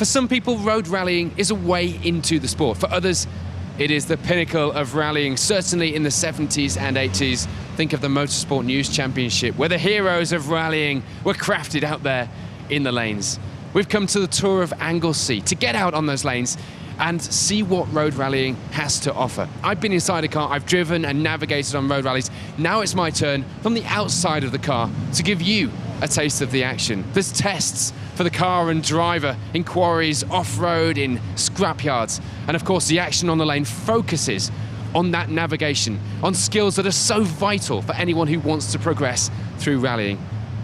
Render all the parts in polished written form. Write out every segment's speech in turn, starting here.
For some people, road rallying is a way into the sport. For others, it is the pinnacle of rallying, certainly in the 70s and 80s. Think of the Motorsport News Championship, where the heroes of rallying were crafted out there in the lanes. We've come to the Tour of Anglesey to get out on those lanes and see what road rallying has to offer. I've been inside a car, I've driven and navigated on road rallies. Now it's my turn from the outside of the car to give you a taste of the action. There's tests for the car and driver in quarries, off-road, in scrapyards. And of course, the action on the lane focuses on that navigation, on skills that are so vital for anyone who wants to progress through rallying.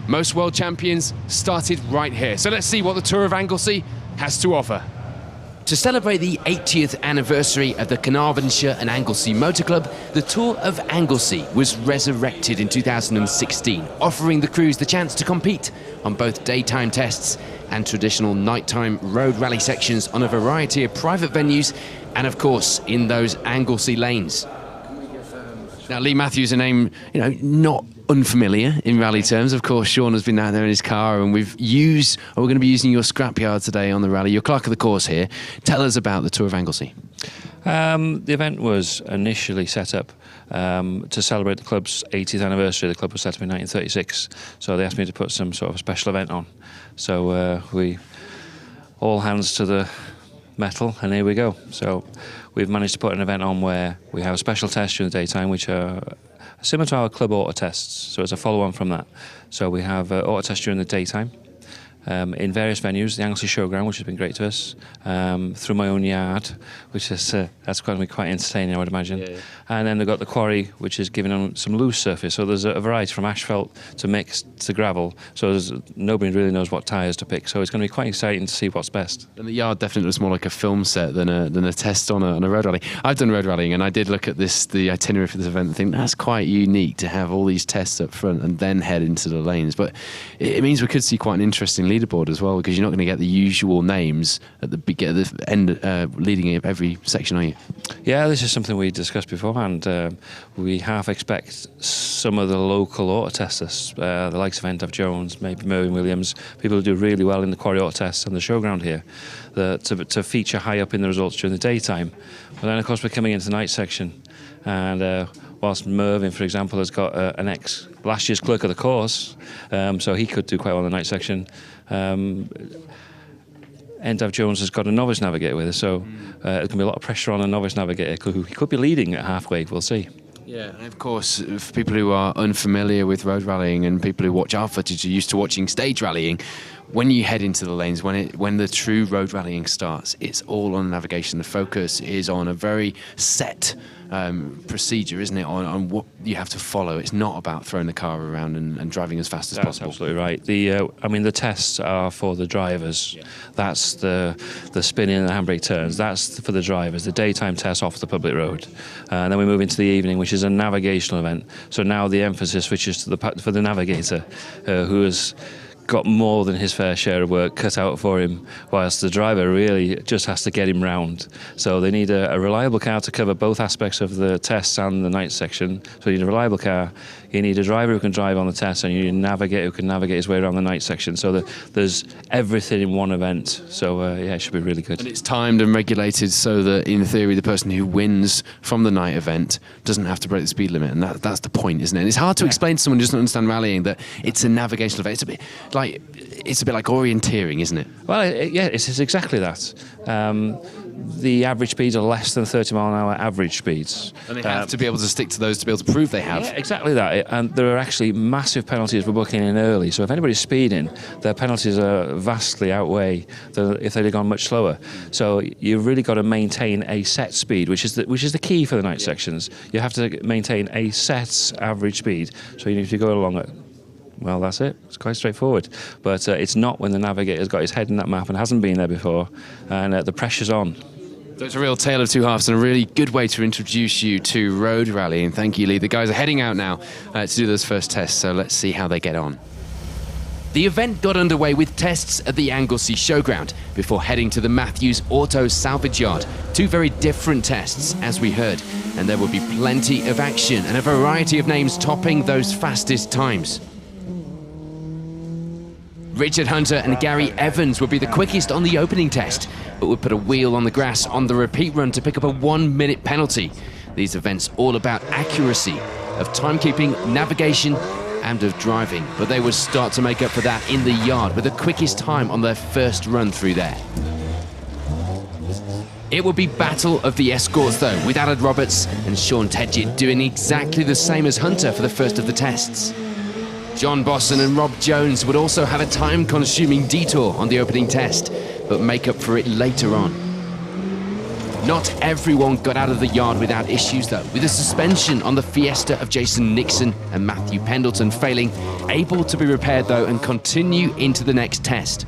Most world champions started right here. So let's see what the Tour of Anglesey has to offer. To celebrate the 80th anniversary of the Carnarvonshire and Anglesey Motor Club, the Tour of Anglesey was resurrected in 2016, offering the crews the chance to compete on both daytime tests and traditional nighttime road rally sections on a variety of private venues and, of course, in those Anglesey lanes. Now, Lee Matthews, a name, not unfamiliar in rally terms. Of course, Sean has been out there in his car, and we're going to be using your scrapyard today on the rally. You're clerk of the course here. Tell us about the Tour of Anglesey. The event was initially set up to celebrate the club's 80th anniversary. The club was set up in 1936, so they asked me to put some sort of a special event on. So we all hands to the metal, and here we go. So we've managed to put an event on where we have a special test during the daytime, which are similar to our club auto tests, so it's a follow-on from that. So we have auto tests during the daytime in various venues, the Anglesey Showground, which has been great to us, through my own yard, which is that's going to be quite entertaining, I would imagine. Yeah. And then they've got the quarry, which is giving them some loose surface. So there's a variety from asphalt to mixed to gravel. So nobody really knows what tyres to pick. So it's going to be quite exciting to see what's best. And the yard definitely looks more like a film set than a test on a road rally. I've done road rallying, and I did look at the itinerary for this event and think that's quite unique to have all these tests up front and then head into the lanes. But it means we could see quite an interesting leaderboard as well, because you're not going to get the usual names at the end leading every section, are you? Yeah, this is something we discussed before, and we half expect some of the local auto testers, the likes of Ep8 Jones, maybe Mervyn Williams, people who do really well in the quarry auto tests on the showground here, to feature high up in the results during the daytime. But then, of course, we're coming into the night section, and whilst Mervyn, for example, has got an last year's clerk of the course, so he could do quite well in the night section. Ep8 Jones has got a novice navigator with us, so there's going to be a lot of pressure on a novice navigator who could be leading at halfway. We'll see. Yeah, and of course, for people who are unfamiliar with road rallying and people who watch our footage are used to watching stage rallying, when you head into the lanes, when the true road rallying starts, it's all on navigation. The focus is on a very set procedure, isn't it, on what you have to follow. It's not about throwing the car around and driving as fast as possible. That's absolutely right. The tests are for the drivers. Yeah. That's the spinning and the handbrake turns. That's for the drivers. The daytime tests off the public road. And then we move into the evening, which is a navigational event. So now the emphasis switches to for the navigator, who has got more than his fair share of work cut out for him, whilst the driver really just has to get him round. So they need a reliable car to cover both aspects of the tests and the night section. So you need a reliable car, you need a driver who can drive on the test, and you need a navigator who can navigate his way around the night section. So there's everything in one event. So yeah, it should be really good. And it's timed and regulated so that, in theory, the person who wins from the night event doesn't have to break the speed limit, and that's the point, isn't it? And it's hard to explain to someone who doesn't understand rallying that it's a navigational event. It's a bit like orienteering, isn't it? Well, yeah, it's exactly that. The average speeds are less than 30 mile an hour average speeds. And they have to be able to stick to those to be able to prove they have. Yeah, exactly that. And there are actually massive penalties for booking in early. So if anybody's speeding, their penalties are vastly outweigh if they'd have gone much slower. So you've really got to maintain a set speed, which is the key for the night sections. You have to maintain a set average speed. So you need to go along at, well, that's it. It's quite straightforward. But it's not when the navigator's got his head in that map and hasn't been there before, and the pressure's on. So it's a real tale of two halves and a really good way to introduce you to road rallying. Thank you, Lee. The guys are heading out now to do those first tests, so let's see how they get on. The event got underway with tests at the Anglesey Showground before heading to the Matthews Auto Salvage Yard. Two very different tests, as we heard, and there will be plenty of action and a variety of names topping those fastest times. Richard Hunter and Gary Evans would be the quickest on the opening test, but would put a wheel on the grass on the repeat run to pick up a 1-minute penalty. These events all about accuracy of timekeeping, navigation and of driving, but they would start to make up for that in the yard with the quickest time on their first run through there. It would be battle of the escorts though, with Aled Roberts and Sean Tedgett doing exactly the same as Hunter for the first of the tests. John Bosson and Rob Jones would also have a time-consuming detour on the opening test, but make up for it later on. Not everyone got out of the yard without issues though, with a suspension on the Fiesta of Jason Nixon and Matthew Pendleton failing, able to be repaired though and continue into the next test.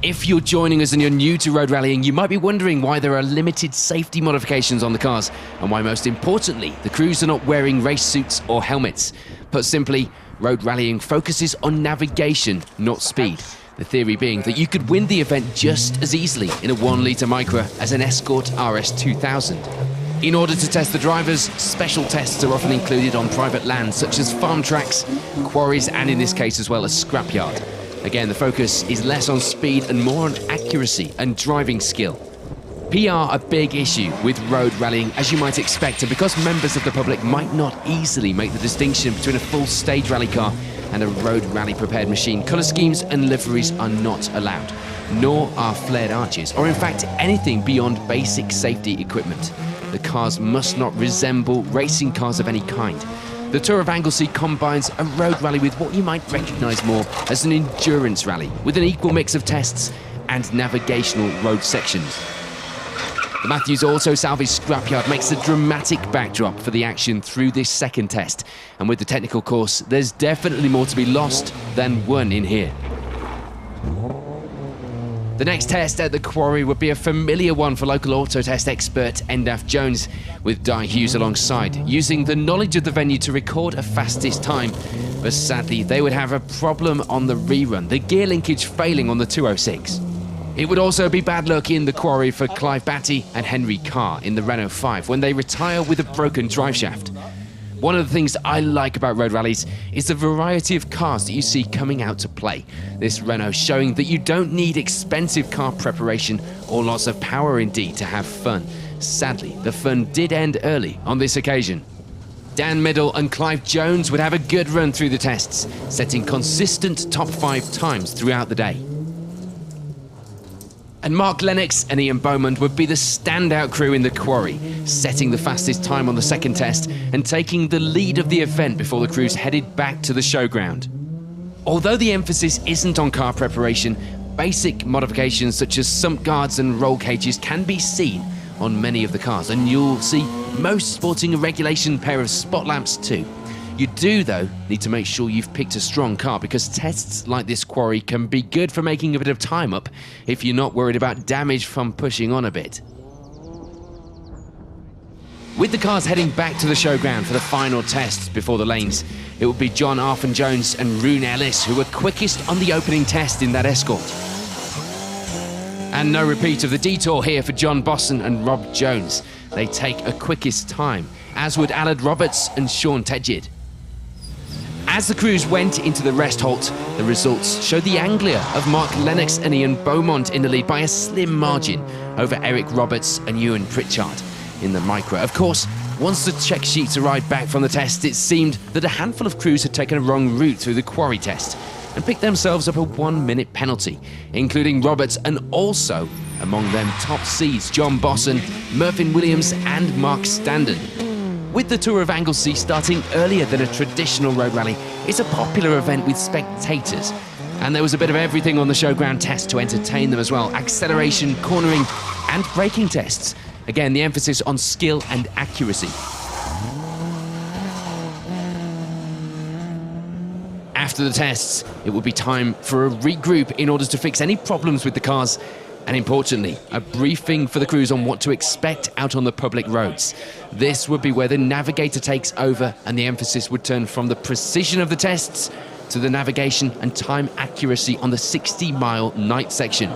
If you're joining us and you're new to road rallying, you might be wondering why there are limited safety modifications on the cars, and why most importantly, the crews are not wearing race suits or helmets. Put simply, road rallying focuses on navigation, not speed. The theory being that you could win the event just as easily in a 1-litre Micra as an Escort RS2000. In order to test the drivers, special tests are often included on private land such as farm tracks, quarries and in this case as well as scrapyard. Again, the focus is less on speed and more on accuracy and driving skill. PR a big issue with road rallying, as you might expect, and because members of the public might not easily make the distinction between a full stage rally car and a road rally prepared machine, colour schemes and liveries are not allowed, nor are flared arches, or in fact anything beyond basic safety equipment. The cars must not resemble racing cars of any kind. The Tour of Anglesey combines a road rally with what you might recognise more as an endurance rally, with an equal mix of tests and navigational road sections. The Matthews Auto Salvage Scrapyard makes a dramatic backdrop for the action through this second test, and with the technical course, there's definitely more to be lost than won in here. The next test at the quarry would be a familiar one for local auto test expert Endaf Jones, with Di Hughes alongside, using the knowledge of the venue to record a fastest time. But sadly, they would have a problem on the rerun, the gear linkage failing on the 206. It would also be bad luck in the quarry for Clive Batty and Henry Carr in the Renault 5 when they retire with a broken driveshaft. One of the things I like about road rallies is the variety of cars that you see coming out to play. This Renault showing that you don't need expensive car preparation or lots of power indeed to have fun. Sadly, the fun did end early on this occasion. Dan Middle and Clive Jones would have a good run through the tests, setting consistent top 5 times throughout the day. And Mark Lennox and Ian Beaumont would be the standout crew in the quarry, setting the fastest time on the second test and taking the lead of the event before the crews headed back to the showground. Although the emphasis isn't on car preparation, basic modifications such as sump guards and roll cages can be seen on many of the cars, and you'll see most sporting a regulation pair of spot lamps too. You do, though, need to make sure you've picked a strong car, because tests like this quarry can be good for making a bit of time up if you're not worried about damage from pushing on a bit. With the cars heading back to the showground for the final tests before the lanes, it would be John Arfin-Jones and Rune Ellis who were quickest on the opening test in that Escort. And no repeat of the detour here for John Bosson and Rob Jones. They take a quickest time, as would Aled Roberts and Sean Tedgett. As the crews went into the rest halt, the results showed the Anglia of Mark Lennox and Ian Beaumont in the lead by a slim margin over Eric Roberts and Ewan Pritchard in the Micra. Of course, once the check sheets arrived back from the test, it seemed that a handful of crews had taken a wrong route through the quarry test and picked themselves up a 1-minute penalty, including Roberts and also, among them, top C's John Bosson, Murphin Williams and Mark Standen. With the Tour of Anglesey starting earlier than a traditional road rally, it's a popular event with spectators. And there was a bit of everything on the showground test to entertain them as well. Acceleration, cornering and braking tests. Again, the emphasis on skill and accuracy. After the tests, it will be time for a regroup in order to fix any problems with the cars. And importantly, a briefing for the crews on what to expect out on the public roads. This would be where the navigator takes over and the emphasis would turn from the precision of the tests to the navigation and time accuracy on the 60-mile night section.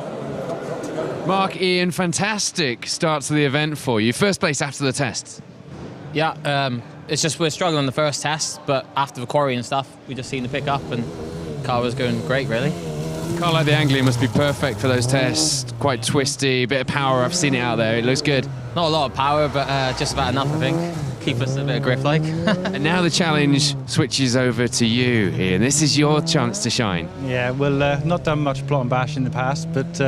Mark, Ian, fantastic start to the event for you. First place after the tests. Yeah, it's just we're struggling the first test, but after the quarry and stuff, we just seemed to pick up and the car was going great, really. Car like the Anglesey must be perfect for those tests. Quite twisty, bit of power. I've seen it out there. It looks good. Not a lot of power, but just about enough, I think. Keep us a bit of grip, like. And now the challenge switches over to you, Ian. This is your chance to shine. Yeah, well, not done much plot and bash in the past, but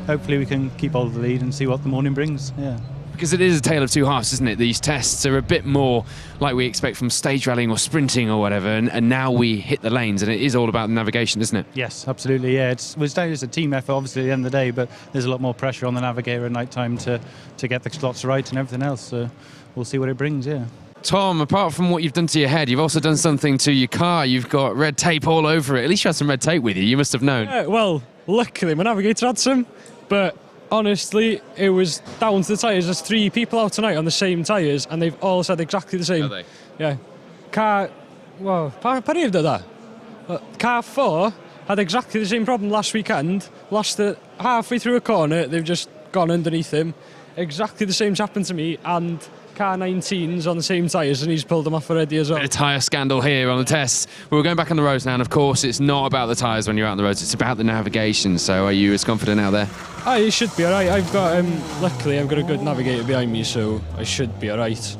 hopefully we can keep hold of the lead and see what the morning brings. Yeah. Because it is a tale of two halves, isn't it? These tests are a bit more like we expect from stage rallying or sprinting or whatever, and now we hit the lanes, and it is all about navigation, isn't it? Yes, absolutely. Yeah, it's a team effort, obviously, at the end of the day, but there's a lot more pressure on the navigator at night time to get the slots right and everything else. So we'll see what it brings. Yeah. Tom, apart from what you've done to your head, you've also done something to your car. You've got red tape all over it. At least you had some red tape with you. You must have known. Well, luckily my navigator had some, but honestly, it was down to the tyres. There's 3 people out tonight on the same tyres, and they've all said exactly the same. Are they? Yeah. Car 4 had exactly the same problem last weekend. Lost it halfway through a corner. They've just gone underneath him. Exactly the same's happened to me, and car 19's on the same tyres, and he's pulled them off already as well. A tyre scandal here on the tests. We're going back on the roads now, and of course, it's not about the tyres when you're out on the roads. It's about the navigation. So, are you as confident out there? Oh, you should be alright. I've got, luckily, I've got a good navigator behind me, so I should be alright.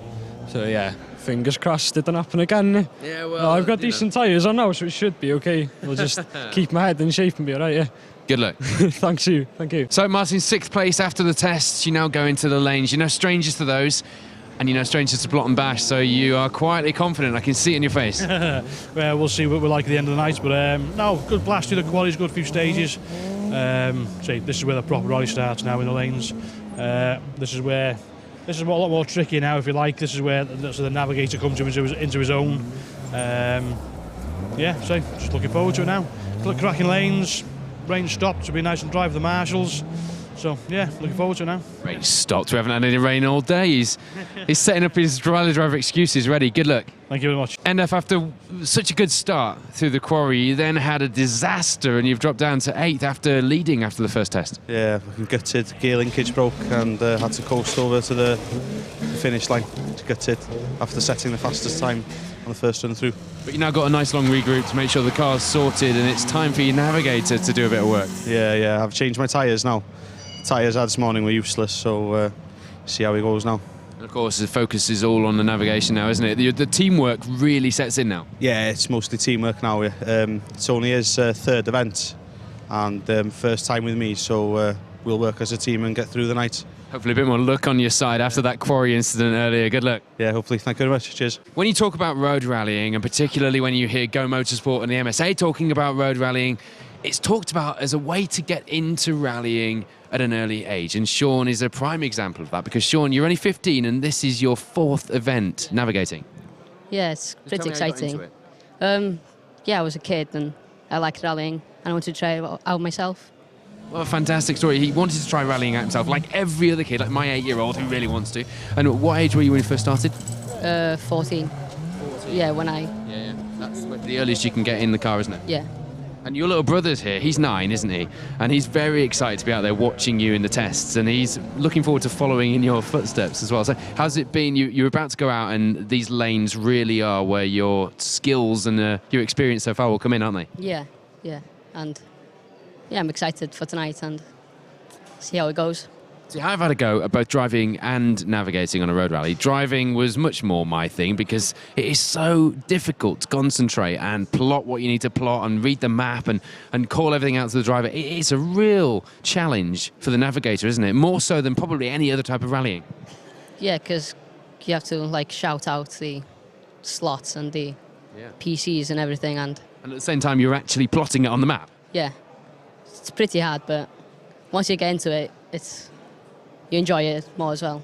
So yeah, fingers crossed it doesn't happen again. Yeah, well, I've got decent tyres on now, so it should be okay. We'll just keep my head in shape and be alright. Yeah. Good luck. Thank you. So, Martin, 6th place after the tests. You now go into the lanes. You're no strangers to those. And you know strangers to plot and bash, so you are quietly confident. I can see it in your face. Well, we'll see what we're like at the end of the night, but no, good blast through the qualities, good few stages. This is where the proper rally starts now in the lanes. This is a lot more tricky now, if you like. This is where the navigator comes into his own. Just looking forward to it now. Cracking lanes, rain stopped, it'll be nice and dry for the marshals. So, yeah, looking forward to it now. Rain stopped. We haven't had any rain all day. He's setting up his rally driver excuses ready. Good luck. Thank you very much. NF, after such a good start through the quarry, you then had a disaster and you've dropped down to 8th after leading after the first test. Yeah, fucking gutted. Gear linkage broke and had to coast over to the finish line. Gutted after setting the fastest time on the first run through. But you now got a nice long regroup to make sure the car's sorted, and it's time for your navigator to do a bit of work. Yeah, I've changed my tyres now. The tyres I had this morning were useless, so see how it goes now. And of course, the focus is all on the navigation now, isn't it? The teamwork really sets in now. Yeah, it's mostly teamwork now. It's only his 3rd event and first time with me, so we'll work as a team and get through the night. Hopefully a bit more luck on your side after that quarry incident earlier. Good luck. Yeah, hopefully. Thank you very much. Cheers. When you talk about road rallying, and particularly when you hear Go Motorsport and the MSA talking about road rallying, it's talked about as a way to get into rallying at an early age. And Sean is a prime example of that, because Sean, you're only 15 and this is your 4th event navigating. Yeah, it's pretty Just tell me how you got exciting. into it. Yeah, I was a kid and I liked rallying and I wanted to try it out myself. Well, a fantastic story. He wanted to try rallying out himself, like every other kid, like my 8-year-old who really wants to. And at what age were you when you first started? 14. Yeah, when I... Yeah. That's the earliest you can get in the car, isn't it? Yeah. And your little brother's here. He's 9, isn't he? And he's very excited to be out there watching you in the tests, and he's looking forward to following in your footsteps as well. So how's it been? You're about to go out, and these lanes really are where your skills and your experience so far will come in, aren't they? Yeah. And yeah, I'm excited for tonight and see how it goes. See, I've had a go at both driving and navigating on a road rally. Driving was much more my thing because it is so difficult to concentrate and plot what you need to plot and read the map and call everything out to the driver. It's a real challenge for the navigator, isn't it? More so than probably any other type of rallying. Yeah, because you have to like shout out the slots and the PCs and everything, and at the same time, you're actually plotting it on the map. yeah, it's pretty hard, but once you get into it, you enjoy it more as well.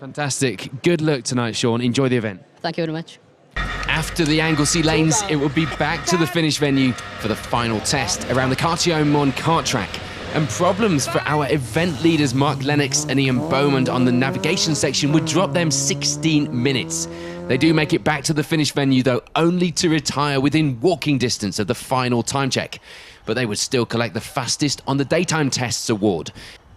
Fantastic. Good luck tonight, Sean. Enjoy the event. Thank you very much. After the Anglesey lanes, it will be back to the finish venue for the final test around the Cartier-Mon kart track. And problems for our event leaders Mark Lennox and Ian Bowman on the navigation section would drop them 16 minutes. They do make it back to the finish venue, though, only to retire within walking distance of the final time check. But they would still collect the fastest on the daytime tests award.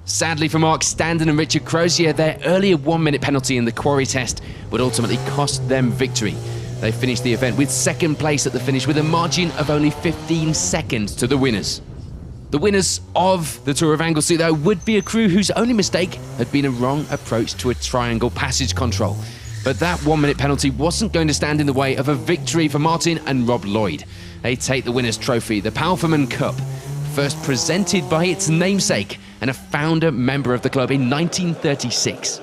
Sadly for Mark Standen and Richard Crozier, their earlier 1-minute penalty in the quarry test would ultimately cost them victory. They finished the event with 2nd place at the finish with a margin of only 15 seconds to the winners. The winners of the Tour of Anglesey, though, would be a crew whose only mistake had been a wrong approach to a triangle passage control. But that 1-minute penalty wasn't going to stand in the way of a victory for Martin and Rob Lloyd. They take the winner's trophy, the Palferman Cup, first presented by its namesake and a founder member of the club in 1936.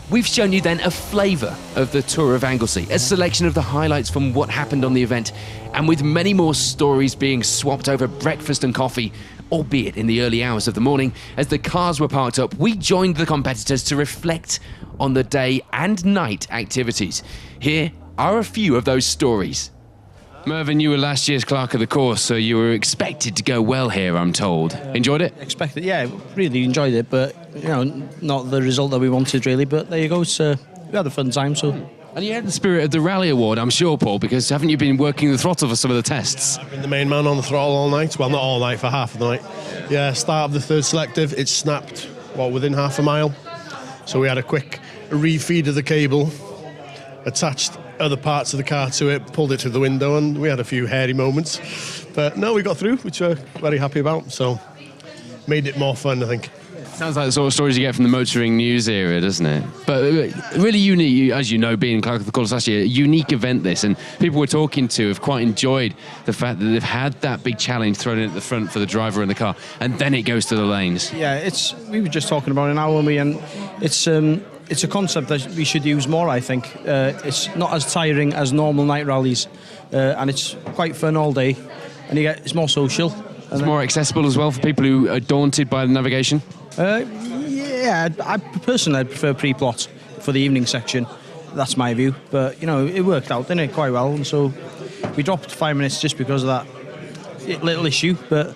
We've shown you then a flavour of the Tour of Anglesey, a selection of the highlights from what happened on the event, and with many more stories being swapped over breakfast and coffee, albeit in the early hours of the morning, as the cars were parked up, we joined the competitors to reflect on the day and night activities. Here are a few of those stories. Mervyn, you were last year's clerk of the course, so you were expected to go well here, I'm told. Enjoyed it? Expected, yeah, really enjoyed it, but not the result that we wanted really. But there you go. We had a fun time. So. And you had the spirit of the rally award, I'm sure, Paul, because haven't you been working the throttle for some of the tests? Yeah, I've been the main man on the throttle all night. Well, not all night, for half of the night. Yeah, start of the third selective, it snapped, within half a mile. So we had a quick refeed of the cable, attached other parts of the car to it, pulled it to the window, and we had a few hairy moments. But no, we got through, which we're very happy about. So made it more fun, I think. Sounds like the sort of stories you get from the motoring news era, doesn't it? But really unique, as you know, being clerk of the course last year, a unique event this, and people we're talking to have quite enjoyed the fact that they've had that big challenge thrown in at the front for the driver in the car, and then it goes to the lanes. Yeah, we were just talking about it now, and it's a concept that we should use more, I think. It's not as tiring as normal night rallies, and it's quite fun all day, and it's more social. It's more accessible as well for people who are daunted by the navigation? Yeah, I personally prefer pre-plot for the evening section. That's my view, but it worked out, didn't it, quite well, and so we dropped 5 minutes just because of that little issue, but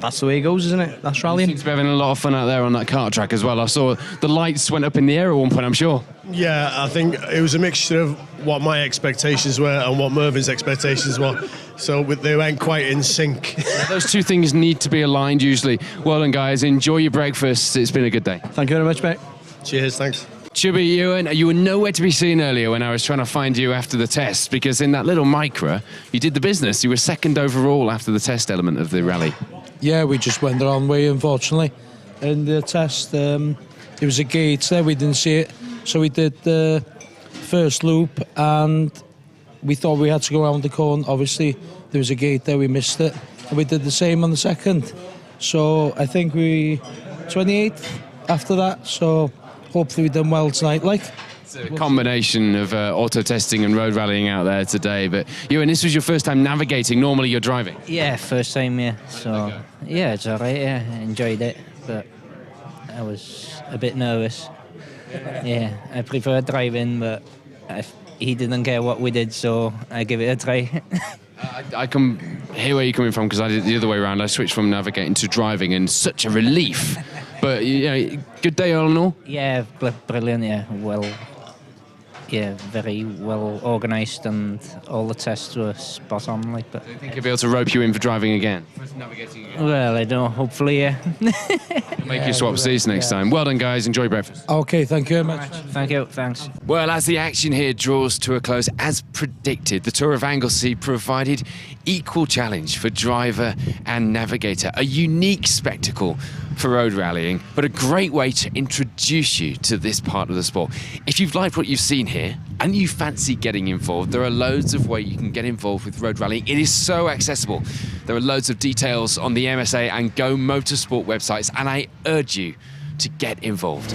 that's the way it goes, isn't it? That's rallying. You seem to be having a lot of fun out there on that kart track as well. I saw the lights went up in the air at one point, I'm sure. Yeah, I think it was a mixture of what my expectations were and what Mervyn's expectations were. So they went quite in sync. Those two things need to be aligned usually. Well done, guys. Enjoy your breakfast. It's been a good day. Thank you very much, mate. Cheers, thanks. Chubby, you were nowhere to be seen earlier when I was trying to find you after the test, because in that little micra, you did the business. You were second overall after the test element of the rally. Yeah, we just went the wrong way, unfortunately. In the test, there was a gate there, we didn't see it. So we did the first loop, and we thought we had to go around the corner. Obviously, there was a gate there, we missed it. And we did the same on the second. So I think we 28th after that, so hopefully we've done well tonight, It's a combination of auto testing and road rallying out there today, but Ewan, this was your first time navigating. Normally you're driving. Yeah, first time, yeah. So yeah, it's all right. Yeah, I enjoyed it, but I was a bit nervous. Yeah, I prefer driving, but he didn't care what we did, so I give it a try. I can hear where you're coming from, because I did it the other way around. I switched from navigating to driving, and such a relief. But good day all in all. Yeah, brilliant. Yeah, very well organised, and all the tests were spot on. But Do you think you'll be able to rope you in for driving again? Well, I don't know. Hopefully, yeah. We'll make you swap seats next time. Well done, guys. Enjoy breakfast. Okay, thank you very much. Thank you. Thanks. Well, as the action here draws to a close, as predicted, the Tour of Anglesey provided equal challenge for driver and navigator. A unique spectacle for road rallying, but a great way to introduce you to this part of the sport. If you've liked what you've seen here and you fancy getting involved, there are loads of ways you can get involved with road rallying. It is so accessible. There are loads of details on the MSA and Go Motorsport websites, and I urge you to get involved.